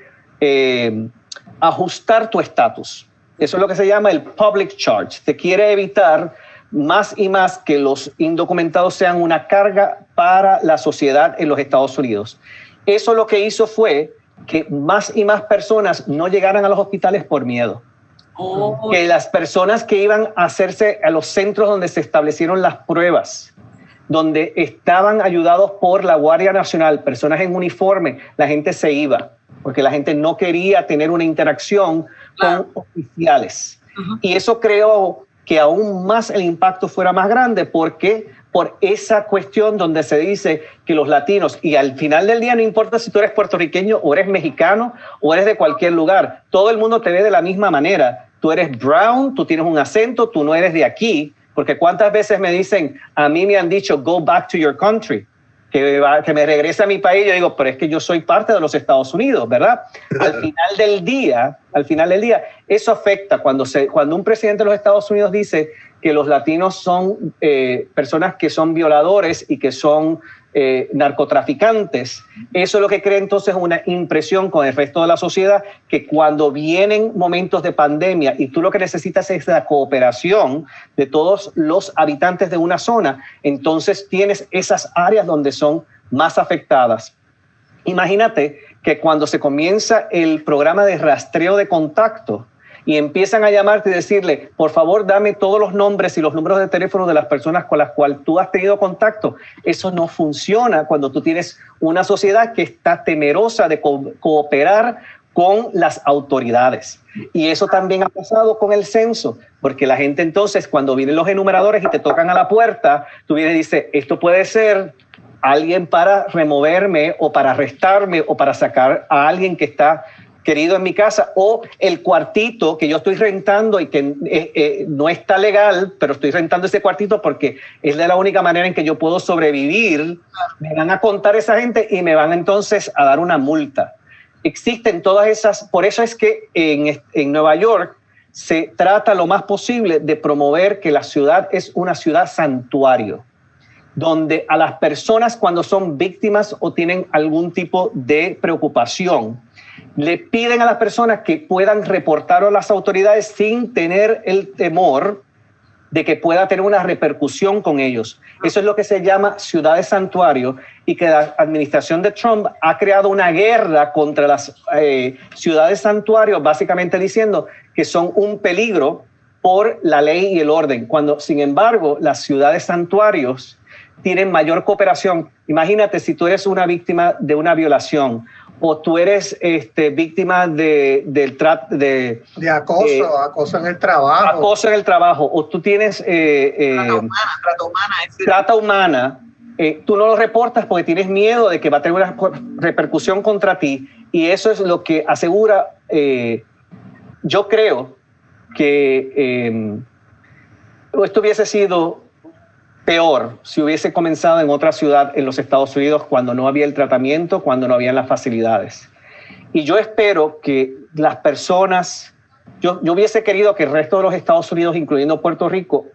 ajustar tu estatus. Eso es lo que se llama el public charge. Se quiere evitar más y más que los indocumentados sean una carga para la sociedad en los Estados Unidos. Eso lo que hizo fue que más y más personas no llegaran a los hospitales por miedo. Que las personas que iban a hacerse a los centros donde se establecieron las pruebas, donde estaban ayudados por la Guardia Nacional, personas en uniforme, la gente se iba, porque la gente no quería tener una interacción con oficiales. Y eso creó que aún más el impacto fuera más grande, porque por esa cuestión donde se dice que los latinos, y al final del día no importa si tú eres puertorriqueño o eres mexicano o eres de cualquier lugar, todo el mundo te ve de la misma manera. Tú eres brown, tú tienes un acento, tú no eres de aquí, porque cuántas veces me dicen, a mí me han dicho, go back to your country, que me regrese a mi país. Yo digo, pero es que yo soy parte de los Estados Unidos, ¿verdad? Al final del día, eso afecta cuando un presidente de los Estados Unidos dice que los latinos son personas que son violadores y que son narcotraficantes. Eso es lo que crea entonces una impresión con el resto de la sociedad, que cuando vienen momentos de pandemia y tú lo que necesitas es la cooperación de todos los habitantes de una zona, entonces tienes esas áreas donde son más afectadas. Imagínate que cuando se comienza el programa de rastreo de contacto y empiezan a llamarte y decirle, por favor, dame todos los nombres y los números de teléfono de las personas con las cuales tú has tenido contacto. Eso no funciona cuando tú tienes una sociedad que está temerosa de cooperar con las autoridades. Y eso también ha pasado con el censo, porque la gente entonces, cuando vienen los enumeradores y te tocan a la puerta, tú vienes y dices, esto puede ser alguien para removerme o para arrestarme o para sacar a alguien que está querido en mi casa, o el cuartito que yo estoy rentando y que no está legal, pero estoy rentando ese cuartito porque es de la única manera en que yo puedo sobrevivir. Me van a contar esa gente y me van entonces a dar una multa. Existen todas esas, por eso es que en Nueva York se trata lo más posible de promover que la ciudad es una ciudad santuario, donde a las personas cuando son víctimas o tienen algún tipo de preocupación, le piden a las personas que puedan reportar a las autoridades sin tener el temor de que pueda tener una repercusión con ellos. Eso es lo que se llama ciudades santuario, y que la administración de Trump ha creado una guerra contra las ciudades santuario, básicamente diciendo que son un peligro por la ley y el orden, cuando sin embargo las ciudades santuarios tienen mayor cooperación. Imagínate si tú eres una víctima de una violación, o tú eres víctima de acoso, acoso en el trabajo. Acoso en el trabajo, o tú tienes trata humana, tú no lo reportas porque tienes miedo de que va a tener una repercusión contra ti, y eso es lo que asegura, yo creo que esto hubiese sido peor si hubiese comenzado en otra ciudad en los Estados Unidos, cuando no había el tratamiento, cuando no habían las facilidades. Y yo espero que las personas, yo hubiese querido que el resto de los Estados Unidos, incluyendo Puerto Rico,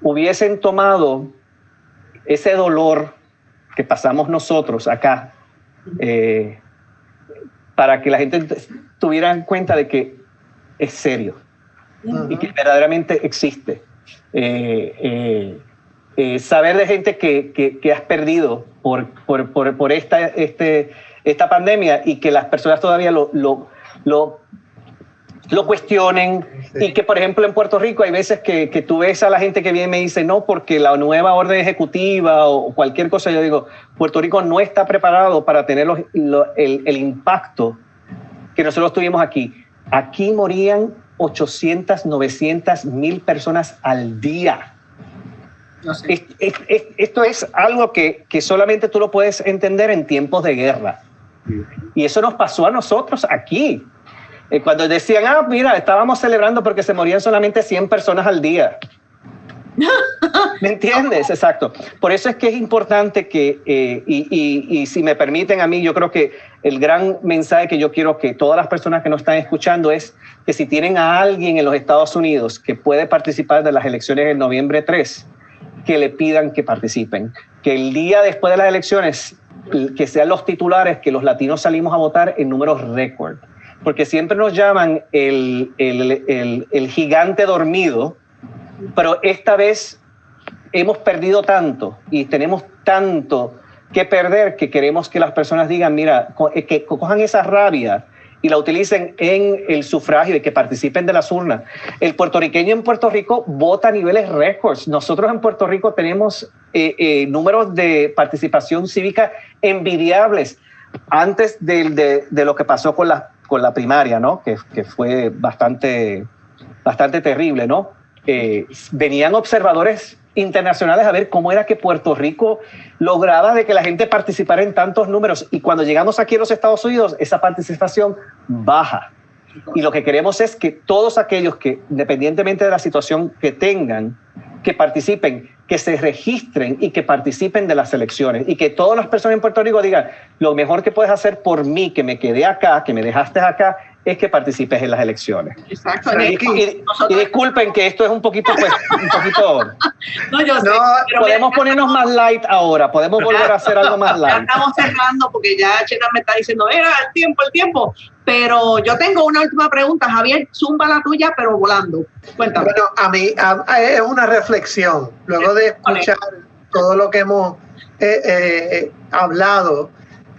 hubiesen tomado ese dolor que pasamos nosotros acá, para que la gente tuviera en cuenta de que es serio y que verdaderamente existe. Saber de gente que has perdido por esta pandemia, y que las personas todavía lo cuestionen, sí. Y que, por ejemplo, en Puerto Rico hay veces que tú ves a la gente que viene y me dice, no, porque la nueva orden ejecutiva o cualquier cosa. Yo digo, Puerto Rico no está preparado para tener el impacto que nosotros tuvimos aquí. Aquí morían 800, 900, 1,000 personas al día. No sé. Esto es algo que solamente tú lo puedes entender en tiempos de guerra. Y eso nos pasó a nosotros aquí. Cuando decían, mira, estábamos celebrando porque se morían solamente 100 personas al día. ¿Me entiendes? Exacto. Por eso es que es importante que, y si me permiten a mí, yo creo que el gran mensaje que yo quiero que todas las personas que nos están escuchando es que si tienen a alguien en los Estados Unidos que puede participar de las elecciones en noviembre 3, que le pidan que participen. Que el día después de las elecciones, que sean los titulares que los latinos salimos a votar en números récord. Porque siempre nos llaman el gigante dormido, pero esta vez hemos perdido tanto y tenemos tanto que perder, que queremos que las personas digan, mira, que cojan esa rabia y la utilicen en el sufragio y que participen de las urnas. El puertorriqueño en Puerto Rico vota a niveles récords. Nosotros en Puerto Rico tenemos números de participación cívica envidiables. Antes de lo que pasó con la primaria, ¿no? Que fue bastante terrible, ¿no? Venían observadores internacionales a ver cómo era que Puerto Rico lograba de que la gente participara en tantos números, y cuando llegamos aquí a los Estados Unidos esa participación baja, y lo que queremos es que todos aquellos que, independientemente de la situación que tengan, que participen, que se registren y que participen de las elecciones, y que todas las personas en Puerto Rico digan, lo mejor que puedes hacer por mí, que me quedé acá, que me dejaste acá, es que participes en las elecciones. Exacto. Y disculpen que esto es un poquito, no, yo sé, podemos ponernos más light ahora, podemos volver a hacer algo más light. Ya estamos cerrando porque ya Chena me está diciendo, era el tiempo. Pero yo tengo una última pregunta, Javier, zumba la tuya, pero volando. Cuéntame. Bueno, a mí es una reflexión. Luego de escuchar todo lo que hemos hablado,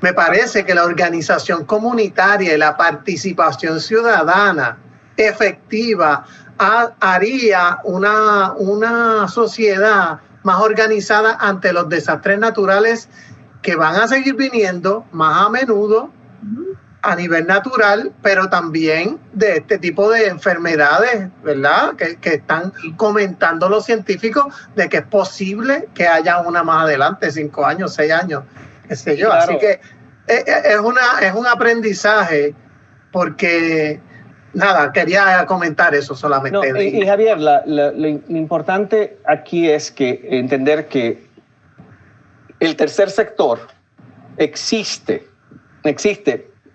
me parece que la organización comunitaria y la participación ciudadana efectiva haría una sociedad más organizada ante los desastres naturales que van a seguir viniendo más a menudo a nivel natural, pero también de este tipo de enfermedades, ¿verdad? Que están comentando los científicos de que es posible que haya una más adelante, 5 años, 6 años, qué sé yo. Claro. Así que es un aprendizaje porque, nada, quería comentar eso solamente. No, y Javier, lo importante aquí es que entender que el tercer sector existe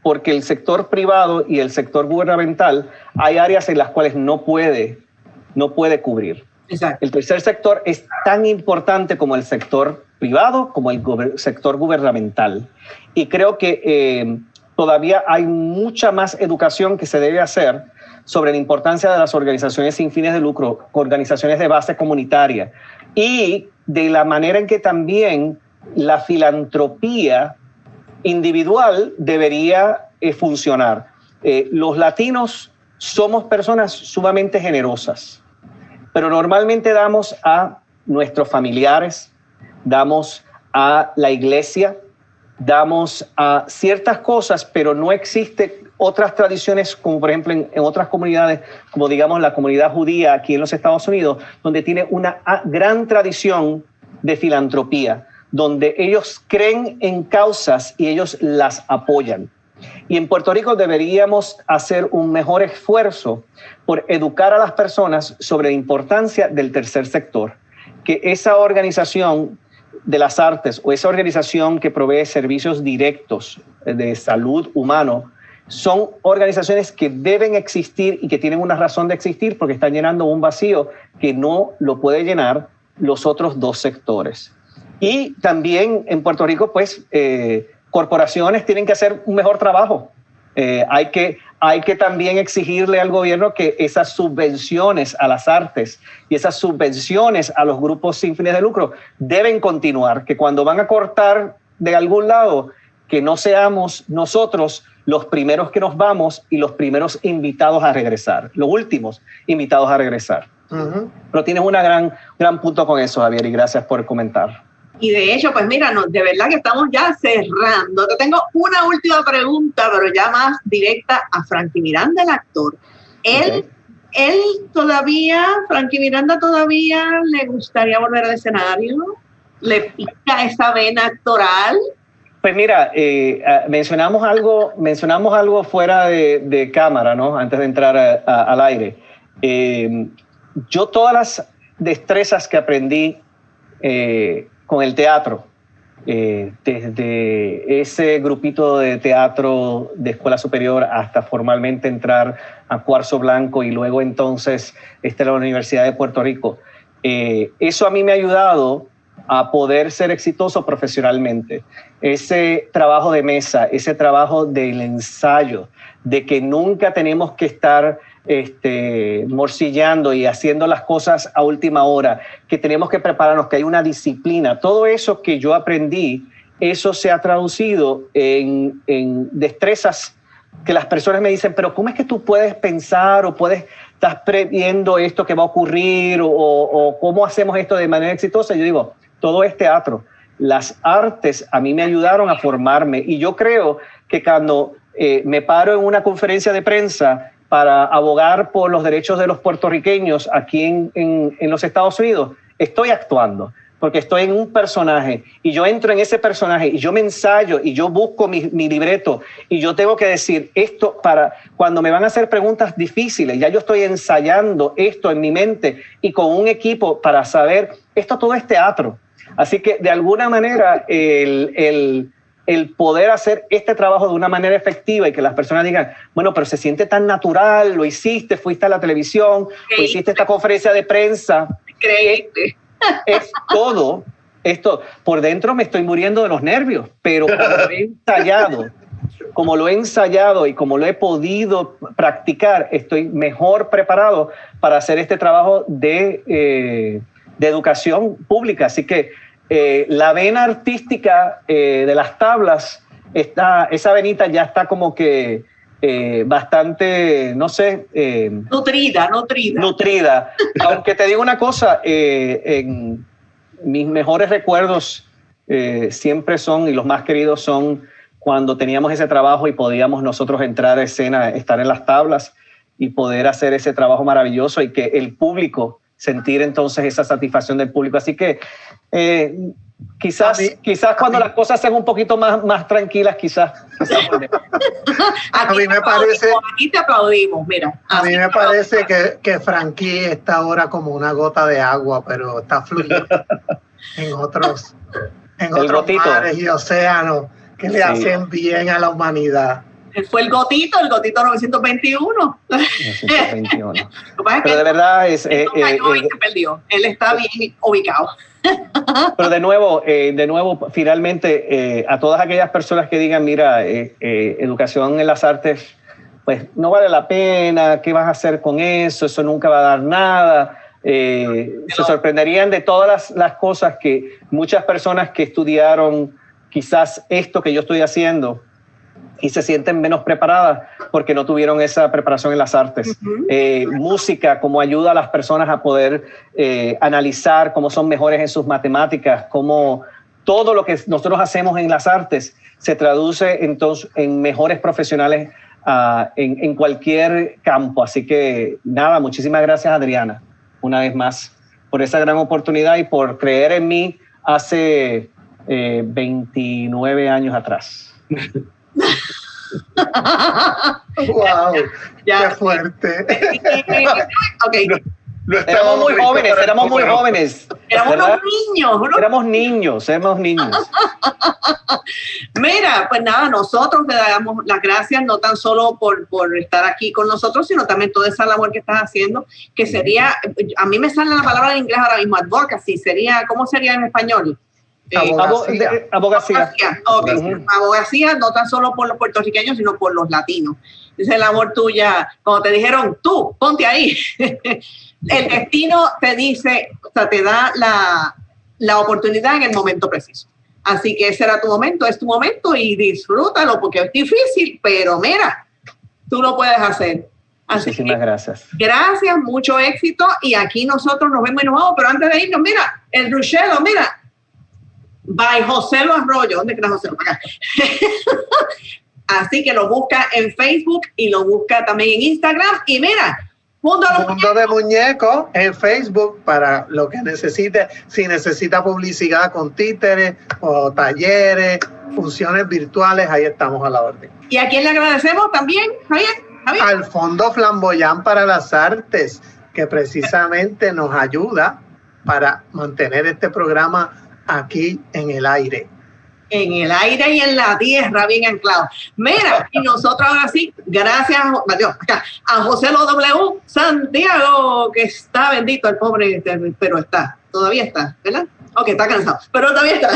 porque el sector privado y el sector gubernamental hay áreas en las cuales no puede cubrir. Exacto. El tercer sector es tan importante como el sector privado, como el sector gubernamental. Y creo que todavía hay mucha más educación que se debe hacer sobre la importancia de las organizaciones sin fines de lucro, organizaciones de base comunitaria, y de la manera en que también la filantropía individual debería funcionar. Los latinos somos personas sumamente generosas, pero normalmente damos a nuestros familiares, damos a la iglesia, damos a ciertas cosas, pero no existen otras tradiciones, como por ejemplo en otras comunidades, como digamos la comunidad judía aquí en los Estados Unidos, donde tiene una gran tradición de filantropía, donde ellos creen en causas y ellos las apoyan. Y en Puerto Rico deberíamos hacer un mejor esfuerzo por educar a las personas sobre la importancia del tercer sector, que esa organización de las artes o esa organización que provee servicios directos de salud humano son organizaciones que deben existir y que tienen una razón de existir porque están llenando un vacío que no lo puede llenar los otros dos sectores. Y también en Puerto Rico, pues, corporaciones tienen que hacer un mejor trabajo. Hay que también exigirle al gobierno que esas subvenciones a las artes y esas subvenciones a los grupos sin fines de lucro deben continuar, que cuando van a cortar de algún lado, que no seamos nosotros los primeros que nos vamos y los primeros invitados a regresar, los últimos invitados a regresar. Uh-huh. Pero tienes un gran punto con eso, Javier, y gracias por comentar. Y de hecho, pues mira, de verdad que estamos ya cerrando. Te tengo una última pregunta, pero ya más directa a Frankie Miranda, el actor. Frankie Miranda todavía le gustaría volver al escenario? ¿Le pica esa vena actoral? Pues mira, mencionamos algo fuera de cámara, ¿no? Antes de entrar al aire. Yo todas las destrezas que aprendí con el teatro, desde ese grupito de teatro de escuela superior hasta formalmente entrar a Cuarzo Blanco y luego entonces a la Universidad de Puerto Rico, eso a mí me ha ayudado a poder ser exitoso profesionalmente. Ese trabajo de mesa, ese trabajo del ensayo, de que nunca tenemos que estar morcillando y haciendo las cosas a última hora, que tenemos que prepararnos, que hay una disciplina. Todo eso que yo aprendí, eso se ha traducido en destrezas que las personas me dicen, pero ¿cómo es que tú puedes pensar o estás previendo esto que va a ocurrir o cómo hacemos esto de manera exitosa? Yo digo, todo es teatro. Las artes a mí me ayudaron a formarme y yo creo que cuando me paro en una conferencia de prensa para abogar por los derechos de los puertorriqueños aquí en los Estados Unidos, estoy actuando, porque estoy en un personaje y yo entro en ese personaje y yo me ensayo y yo busco mi libreto y yo tengo que decir esto para cuando me van a hacer preguntas difíciles, ya yo estoy ensayando esto en mi mente y con un equipo para saber, esto todo es teatro. Así que de alguna manera el el poder hacer este trabajo de una manera efectiva y que las personas digan, bueno, pero se siente tan natural, lo hiciste, fuiste a la televisión, o hiciste esta conferencia de prensa. Increíble. Es todo esto. Por dentro me estoy muriendo de los nervios, pero como lo he ensayado y como lo he podido practicar, estoy mejor preparado para hacer este trabajo de educación pública. Así que la vena artística de las tablas, esa venita ya está como que bastante, no sé... nutrida. Aunque te digo una cosa, en mis mejores recuerdos siempre son, y los más queridos son, cuando teníamos ese trabajo y podíamos nosotros entrar a escena, estar en las tablas y poder hacer ese trabajo maravilloso y que el público, sentir entonces esa satisfacción del público. Así que quizás cuando las cosas sean un poquito más tranquilas, quizás a mí me parece, aquí te aplaudimos, mira. A mí me parece que Frankie está ahora como una gota de agua, pero está fluyendo en otros mares y océanos que le hacen bien a la humanidad. Fue el gotito 921. 921. Pero de verdad se perdió. Él está bien ubicado. Pero de nuevo, finalmente, a todas aquellas personas que digan, mira, educación en las artes, pues no vale la pena, ¿qué vas a hacer con eso? Eso nunca va a dar nada. Se sorprenderían de todas las cosas que muchas personas que estudiaron quizás esto que yo estoy haciendo y se sienten menos preparadas porque no tuvieron esa preparación en las artes. Música, como ayuda a las personas a poder analizar cómo son mejores en sus matemáticas, cómo todo lo que nosotros hacemos en las artes se traduce entonces en mejores profesionales en cualquier campo. Así que nada, muchísimas gracias, Adriana, una vez más, por esa gran oportunidad y por creer en mí hace 29 años atrás. Wow, qué fuerte. Okay. Éramos muy jóvenes. Éramos niños. Mira, pues nada, nosotros le damos las gracias no tan solo por estar aquí con nosotros, sino también toda esa labor que estás haciendo, que sería, a mí me sale la palabra en inglés ahora mismo, advocacy, sería, ¿cómo sería en español? Abogacía. Okay. Abogacía no tan solo por los puertorriqueños, sino por los latinos. Esa es la labor tuya. Cuando te dijeron, tú, ponte ahí. El destino te dice, o sea, te da la oportunidad en el momento preciso. Así que ese era tu momento, es tu momento y disfrútalo porque es difícil, pero mira, tú lo puedes hacer. Así muchísimas que, gracias. Gracias, mucho éxito y aquí nosotros nos vemos y nos vamos, pero antes de irnos, mira, el Ruchelo, mira. By Joselo Arroyo. ¿Dónde queda Joselo? Acá. Así que lo busca en Facebook y lo busca también en Instagram. Y mira, Mundo de Muñecos en Facebook para lo que necesite. Si necesita publicidad con títeres o talleres, funciones virtuales, ahí estamos a la orden. ¿Y a quién le agradecemos también, Javier? Al Fondo Flamboyán para las Artes, que precisamente nos ayuda para mantener este programa aquí en el aire. En el aire y en la tierra, bien anclado. Mira, y nosotros ahora sí, gracias a José Lo W. Santiago, que está bendito el pobre, pero todavía está, ¿verdad? Ok, está cansado, pero todavía está.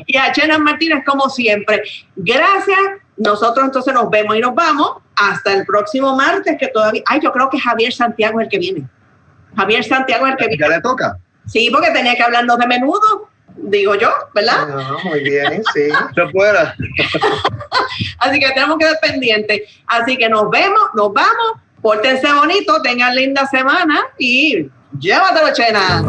Y a Chenan Martínez, como siempre. Gracias. Nosotros entonces nos vemos y nos vamos hasta el próximo martes, que todavía... yo creo que Javier Santiago es el que viene. Javier Santiago es el que viene. ¿Ya le toca? Sí, porque tenía que hablarnos de Menudo, digo yo, ¿verdad? No, muy bien, sí. Se fuera. Así que tenemos que estar pendientes. Así que nos vemos, nos vamos. Pórtense bonito, tengan linda semana y llévatelo, Chena.